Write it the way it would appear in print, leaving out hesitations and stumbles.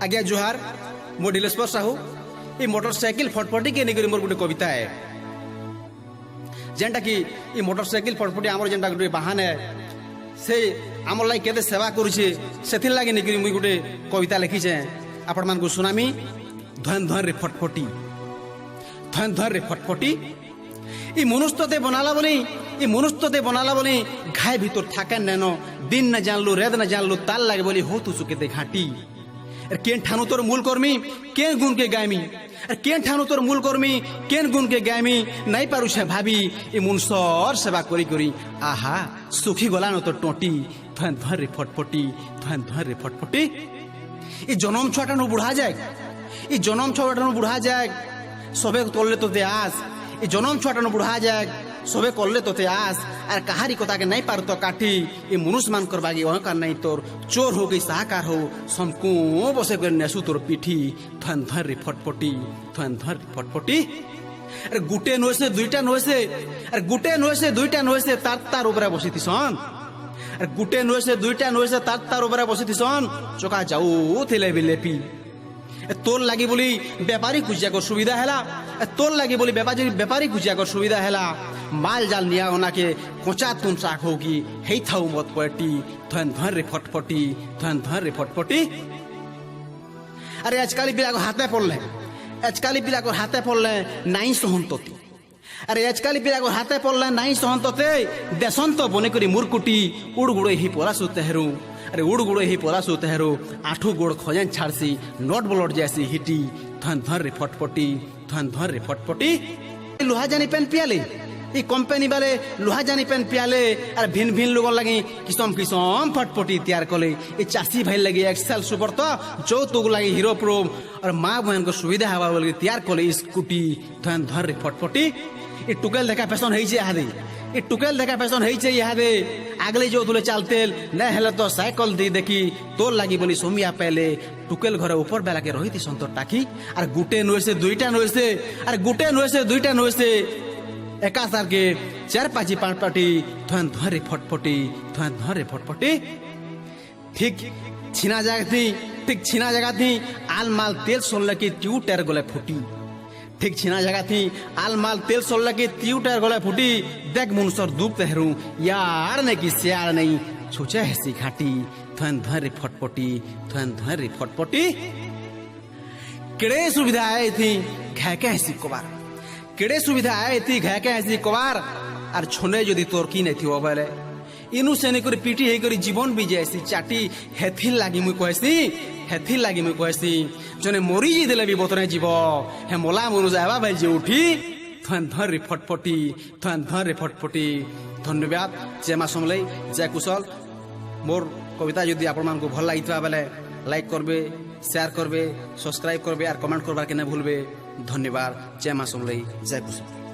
आज्ञा जुहार मो ढिलेश्वर साहू ये मोटरसाइकिल फटफटी के निकरी मोर गोटे कविता है जेनटा कि ये मोटरसाइकिल फटफटी आमर जेनटा गोटे बाहन है से आमर लाग केते सेवा करुछे सेथिर लागे निकरी मुई गोटे कविता लिखिछे आपण मान को सुनामी। धन धन रे फटफटी धन धन रे फटफटी ये मनुष्यते बनाला बोली ये मनुष्यते बनाला बोली घाय भीतर थाका नेनो दिन न जानलु रेद न जानलु ताल लागे बोली हो तू सुके दे घाटी केन ठानु तोर मूल कर्मी केन गुण के गायमी केन ठानु तोर मूल कर्मी केन गुण के गायमी नहीं पारु छे भाभी ए मुनसर सेवा करी करी आहा सुखी गला न तो टोटी धन धन रे फटफटी धन धन रे फटफटी ये जन्म छुआटा नु बुढ़ा जाए ये जन्म छुआटा नु बुढ़ा जाए सबे तोले तो दे आस ये जन्म छुआटा नु बुढ़ा जाए सबे करले तो आस आर कहारी कथा के नहीं पार तो काठी ये मनुष्य मान करबागी अहंकार नहीं तोर चोर हो गई साहकार हो समको बसे कर नेसु तोर पीठी धन धन रे फटफटी धन धन रे फटफटी अरे गुटे नोसे दुईटा नोसे अरे गुटे नोसे दुईटा नोसे तार ऊपर बसी थिसन अरे गुटे नोसे दुईटा नोसे तार ऊपर बसी थिसन चोका जाऊ थिले बिलेपी तोर लगी बोली व्यापारी कुजिया को सुविधा हैला तोर लगी बोली व्यापारी कुजिया को सुविधा हैला माल जाल निया होना के कोचा तुम साख होगी हे थाऊ मत पटी धन धन रे फटफटी धन धन रे फटफटी अरे आजकल पिला को हाथे पड़ले आजकल पिला को हाथे पड़ले नाई सहनतती अरे आजकल पिला को हाथे पड़ले नाई सहनतते देशंत बने करी मुरकुटी उड़गुड़े ही पोरा सुते हेरू अरे उड़ गुड़े ही पोला सोते हेरो आठू गोड़ खोजन छाड़सी नोट ब्लोट जैसी हिटी धन धन रे फटफटी धन धन रे फटफटी लोहा जानी पेन पियाले ये कंपनी वाले लोहा जानी पेन पियाले अरे भिन्न भिन्न लोगों लगे किसम किसम फटफटी तैयार कले ये चासी भाई लगे एक्सेल सुपर तो जो तुग लगे हीरो प्रो और माँ बहन को सुविधा हवा बोल तैयार कले स्कूटी धन धन रे फटफटी ये टुकेल देखा फैशन है ये टुकेल देखा फैशन है यहाँ आगले जो तुले चलते न हेले तो साइकिल दी देखी तोर लगी बोली सोमिया पहले टुकेल घर ऊपर बेला के रही थी संतर टाकी अरे गुटे नुए से दुईटा नुए से अरे गुटे नुए से दुईटा नुए से एका सार के चार पाँची पांच पाटी धन धरे फटफटी धन धरे फटफटी ठीक छीना जगह थी आल माल तेल सोल की ट्यू टेर गोले फुटी ठीक छीना जगह थी आल माल तेल सोल की ट्यू टेर गोले फुटी देख मुनसर दुख तहरू यार ने की सियार नहीं छुचे हसी घाटी धन धरे फटफटी धन धरे फटफटी केड़े सुविधा आए थी घाय के हसी कोबार केड़े सुविधा आए थी घाय के हसी कोबार और छोने जदि तोर की नहीं थी वो बेले इनु से नहीं करी पीटी है करी जीवन भी जैसी चाटी हेथी लागी मुई कहसी जने मोरी जी देले भी बोतने जीव हे मोला मनु जावा भाई जे उठी धन धन रे फटफटी धन धन रे फटफटी धन्यवाद जय मां समलई जय कुशल मोर कविता यदि आपण मान को भल लागितबा बेले लाइक करबे शेयर करबे सब्सक्राइब करबे और कमेंट करबार के न भूलबे धन्यवाद जय मां समलई जय कुशल।